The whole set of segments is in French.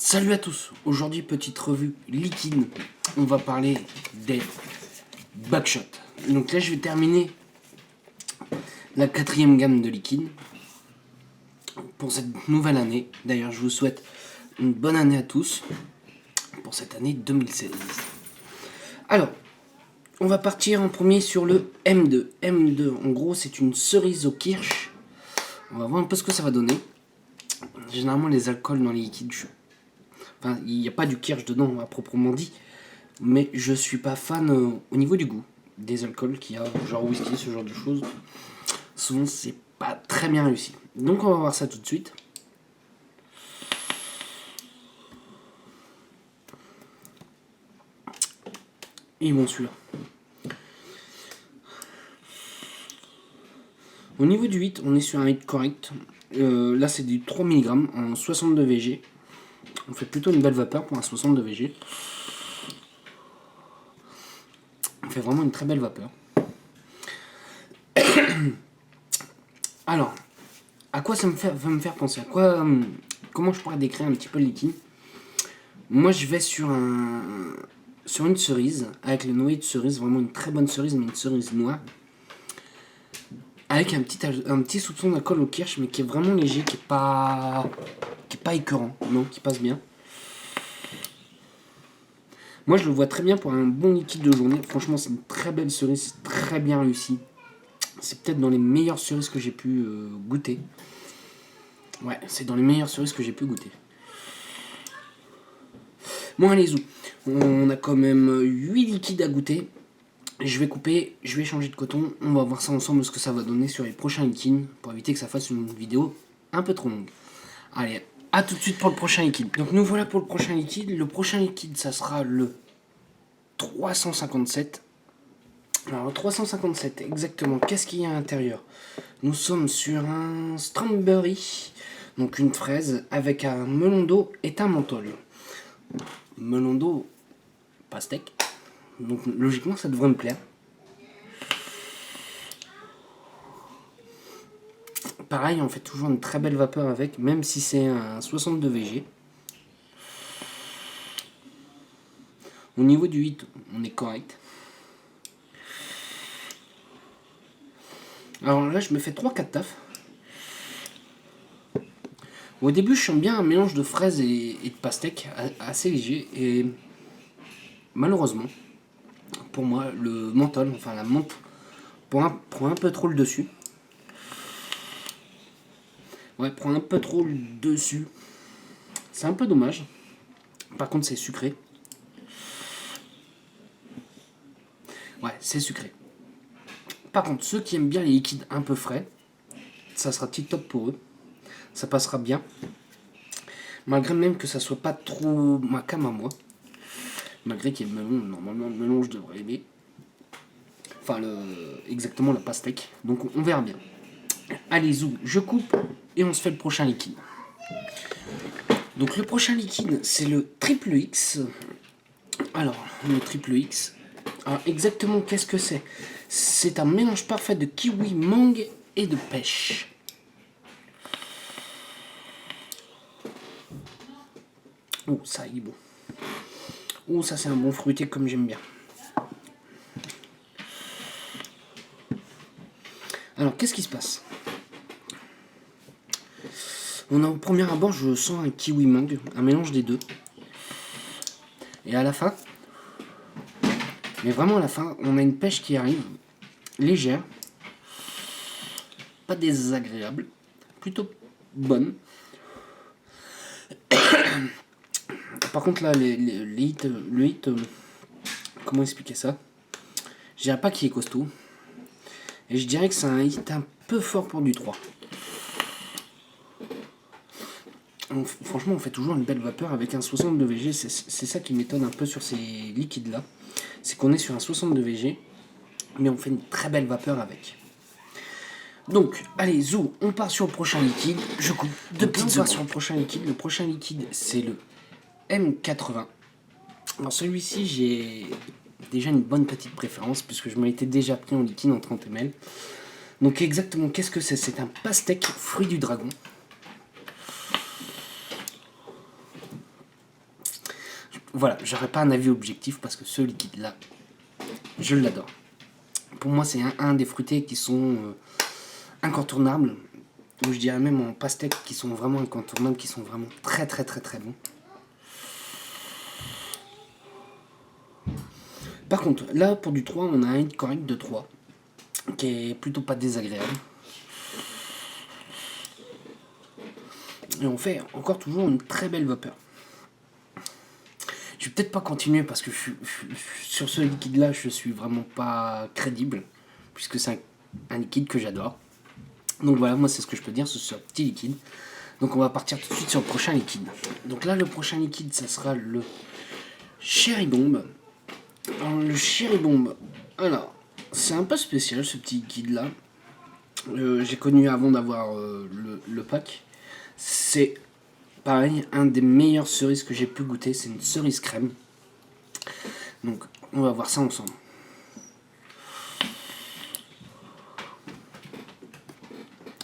Salut à tous, aujourd'hui petite revue liquide, on va parler des backshots. Donc là je vais terminer la 4e gamme de liquide pour cette nouvelle année. D'ailleurs je vous souhaite une bonne année à tous pour cette année 2016. Alors, on va partir en premier sur le M2. M2 en gros c'est une cerise au kirsch. On va voir un peu ce que ça va donner. Généralement les alcools dans les liquides, enfin, il n'y a pas du kirsch dedans à proprement dit, mais je suis pas fan au niveau du goût des alcools qu'il y a, genre whisky, ce genre de choses. Souvent, c'est pas très bien réussi. Donc, on va voir ça tout de suite. Et bon, celui-là. Au niveau du 8, on est sur un 8 correct. Là, c'est du 3 mg en 62 VG. On fait plutôt une belle vapeur pour un 62 VG. On fait vraiment une très belle vapeur. Alors, à quoi ça va me faire penser? Comment je pourrais décrire un petit peu le liquide? Moi, je vais sur une cerise, avec le noyer de cerise, vraiment une très bonne cerise, mais une cerise noire. Avec un petit soupçon d'alcool au kirsch, mais qui est vraiment léger, qui est pas écœurant, non, qui passe bien. Moi, je le vois très bien pour un bon liquide de journée. Franchement, c'est une très belle cerise, c'est très bien réussi. C'est peut-être dans les meilleures cerises que j'ai pu goûter. Ouais, c'est dans les meilleures cerises que j'ai pu goûter. Bon, allez, on a quand même 8 liquides à goûter. Je vais couper, je vais changer de coton. On va voir ça ensemble, ce que ça va donner sur les prochains liquides, pour éviter que ça fasse une vidéo un peu trop longue. Allez, à tout de suite pour le prochain liquide. Donc nous voilà pour le prochain liquide. Le prochain liquide, ça sera le 357. Alors le 357, exactement, qu'est-ce qu'il y a à l'intérieur? Nous sommes sur un strawberry, donc une fraise, avec un melon d'eau et un menthol. Melon d'eau, pastèque. Donc logiquement ça devrait me plaire. Pareil, on fait toujours une très belle vapeur avec, même si c'est un 62 VG. Au niveau du 8, on est correct. Alors là, je me fais 3-4 tafs. Au début, je sens bien un mélange de fraises et de pastèque assez léger. Et malheureusement, pour moi, le menthol, enfin la menthe, prend un peu trop le dessus. Ouais, prend un peu trop le dessus. C'est un peu dommage. Par contre, c'est sucré. Ouais, c'est sucré. Par contre, ceux qui aiment bien les liquides un peu frais, ça sera tip top pour eux. Ça passera bien. Malgré même que ça soit pas trop ma cam à moi. Malgré qu'il y ait le melon, normalement le melon je devrais aimer. Enfin, exactement la pastèque. Donc on verra bien. Allez, zou, je coupe et on se fait le prochain liquide. Donc le prochain liquide, c'est le triple X. Alors, le triple X. Alors exactement, qu'est-ce que c'est? C'est un mélange parfait de kiwi, mangue et de pêche. Oh, ça il est bon. Oh, ça c'est un bon fruité comme j'aime bien. Alors, qu'est-ce qui se passe? On a au premier abord, je sens un kiwi mangue, un mélange des deux. Et à la fin, mais vraiment à la fin, on a une pêche qui arrive, légère, pas désagréable, plutôt bonne. Par contre là, le hit, comment expliquer ça? Je dirais pas qu'il est costaud. Et je dirais que c'est un hit un peu fort pour du 3. Franchement, on fait toujours une belle vapeur avec un 62 VG. C'est ça qui m'étonne un peu sur ces liquides-là. C'est qu'on est sur un 62 VG, mais on fait une très belle vapeur avec. Donc, allez, zou, on part sur le prochain liquide. Je coupe deux petites secondes sur le prochain liquide. Le prochain liquide, c'est le M80. Alors celui-ci, j'ai déjà une bonne petite préférence, puisque je m'en étais déjà pris en liquide en 30 ml. Donc exactement, qu'est-ce que c'est? C'est un pastèque fruit du dragon. voilà, j'aurais pas un avis objectif parce que ce liquide-là, je l'adore. Pour moi, c'est un des fruités qui sont incontournables, ou je dirais même en pastèque qui sont vraiment incontournables, qui sont vraiment très très très très bons. Par contre, là pour du 3, on a un hit correct de 3, qui est plutôt pas désagréable. Et on fait encore toujours une très belle vapeur. Je vais peut-être pas continuer parce que sur ce liquide-là, je suis vraiment pas crédible, puisque c'est un liquide que j'adore. Donc voilà, moi c'est ce que je peux dire sur ce petit liquide. Donc on va partir tout de suite sur le prochain liquide. Donc là, le prochain liquide, ça sera le Cherry Bomb. Alors le Cherry Bomb, alors c'est un peu spécial ce petit liquide-là. J'ai connu avant d'avoir le pack. C'est pareil, un des meilleures cerises que j'ai pu goûter, c'est une cerise crème. Donc, on va voir ça ensemble.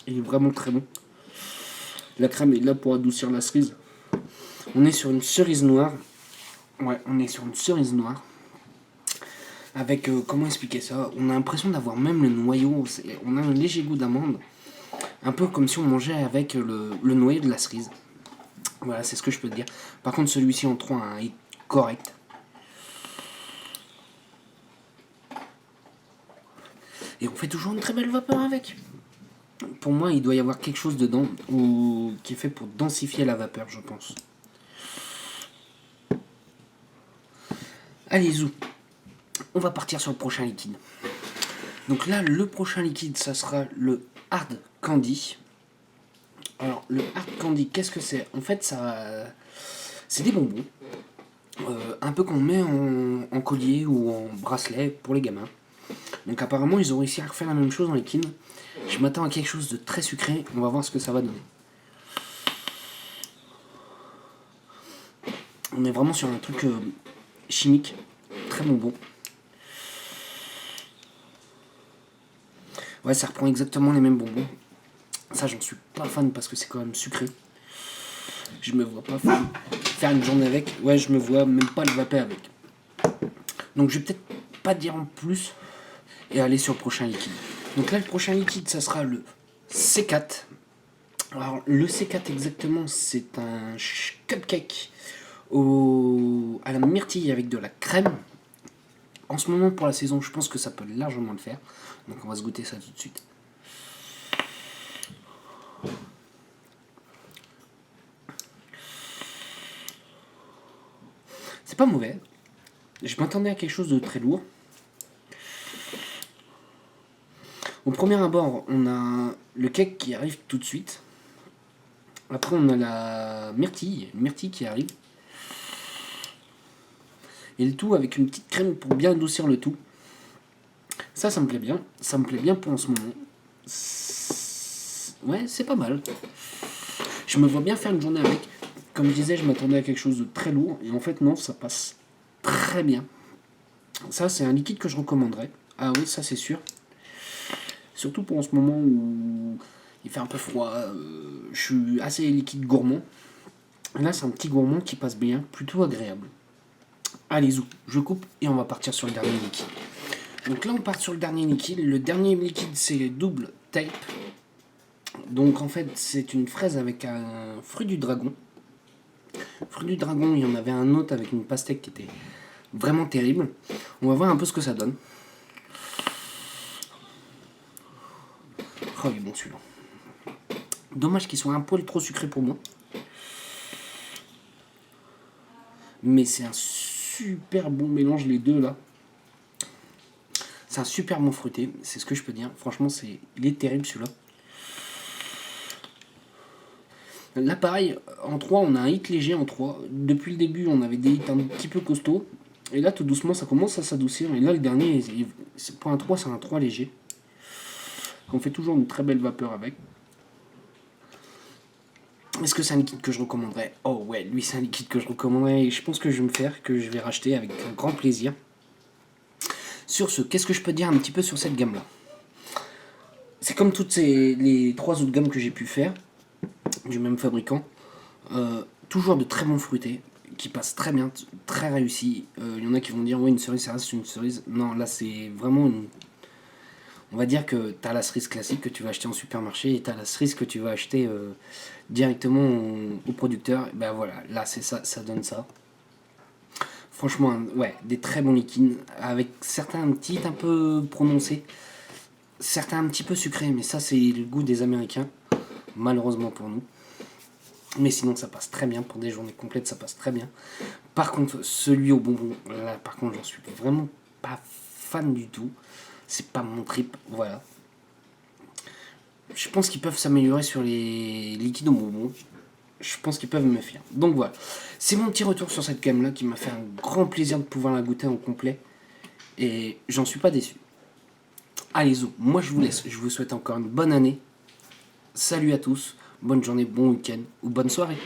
Il est vraiment très bon. La crème est là pour adoucir la cerise. On est sur une cerise noire. Ouais, on est sur une cerise noire. Avec, comment expliquer ça? On a l'impression d'avoir même le noyau. On a un léger goût d'amande. Un peu comme si on mangeait avec le noyau de la cerise. Voilà, c'est ce que je peux te dire. Par contre, celui-ci en 3 a un hit correct. Et on fait toujours une très belle vapeur avec. Pour moi, il doit y avoir quelque chose dedans qui est fait pour densifier la vapeur, je pense. Allez, zou. On va partir sur le prochain liquide. Donc là, le prochain liquide, ça sera le Hard Candy. Alors, le Hard Candy, qu'est-ce que c'est? En fait, c'est des bonbons. Un peu qu'on met en collier ou en bracelet pour les gamins. Donc apparemment, ils ont réussi à refaire la même chose dans liquide. Je m'attends à quelque chose de très sucré. On va voir ce que ça va donner. On est vraiment sur un truc chimique. Très bonbon. Ouais, ça reprend exactement les mêmes bonbons. Ça, j'en suis pas fan parce que c'est quand même sucré. Je me vois pas faire une journée avec. Ouais, je me vois même pas le vaper avec. Donc je vais peut-être pas dire en plus et aller sur le prochain liquide. Donc là, le prochain liquide, ça sera le C4. Alors, le C4 exactement, c'est un cupcake à la myrtille avec de la crème. En ce moment, pour la saison, je pense que ça peut largement le faire. Donc on va se goûter ça tout de suite. C'est pas mauvais. Je m'attendais à quelque chose de très lourd. Au premier abord, on a le cake qui arrive tout de suite. Après, on a la myrtille qui arrive. Et le tout avec une petite crème pour bien adoucir le tout. Ça me plaît bien. Ça me plaît bien pour en ce moment. Ouais, c'est pas mal. Je me vois bien faire une journée avec. Comme je disais, je m'attendais à quelque chose de très lourd. Et en fait, non, ça passe très bien. Ça, c'est un liquide que je recommanderais. Ah oui, ça, c'est sûr. Surtout pour en ce moment où il fait un peu froid. Je suis assez liquide gourmand. Là, c'est un petit gourmand qui passe bien. Plutôt agréable. Allez, zou, je coupe et on va partir sur le dernier liquide. Donc là, on part sur le dernier liquide. Le dernier liquide, c'est double tape. Donc en fait, c'est une fraise avec un fruit du dragon. Fruit du dragon, il y en avait un autre avec une pastèque qui était vraiment terrible. On va voir un peu ce que ça donne. Oh, il est bon celui-là. Dommage qu'il soit un poil trop sucré pour moi. Mais c'est un super bon mélange les deux là. C'est un super bon fruité, c'est ce que je peux dire. Franchement, il est terrible celui-là. Là pareil, en 3, on a un hit léger en 3. Depuis le début, on avait des hits un petit peu costauds. Et là, tout doucement, ça commence à s'adoucir. Et là, le dernier, pour un 3, c'est un 3 léger. On fait toujours une très belle vapeur avec. Est-ce que c'est un liquide que je recommanderais? Oh ouais, lui c'est un liquide que je recommanderais et je pense que je vais me faire, que je vais racheter avec un grand plaisir. Sur ce, qu'est-ce que je peux dire un petit peu sur cette gamme-là? C'est comme toutes les 3 autres gammes que j'ai pu faire, du même fabricant. Toujours de très bons fruités, qui passe très bien, très réussi. Il y en a qui vont dire oui, une cerise ça reste une cerise. Non, là c'est vraiment une... On va dire que tu as la cerise classique que tu vas acheter en supermarché et tu as la cerise que tu vas acheter directement au producteur. Et ben voilà, là c'est ça, ça donne ça. Franchement, ouais, des très bons liquides avec certains un peu prononcés, certains un petit peu sucrés, mais ça c'est le goût des Américains, malheureusement pour nous. Mais sinon ça passe très bien, pour des journées complètes ça passe très bien. Par contre, celui au bonbon, là par contre j'en suis vraiment pas fan du tout. C'est pas mon trip, voilà. Je pense qu'ils peuvent s'améliorer sur les liquides au bonbon. Je pense qu'ils peuvent me fier. Donc voilà, c'est mon petit retour sur cette gamme là qui m'a fait un grand plaisir de pouvoir la goûter en complet. Et j'en suis pas déçu. Allez zo, moi je vous laisse. Je vous souhaite encore une bonne année. Salut à tous, bonne journée, bon week-end ou bonne soirée.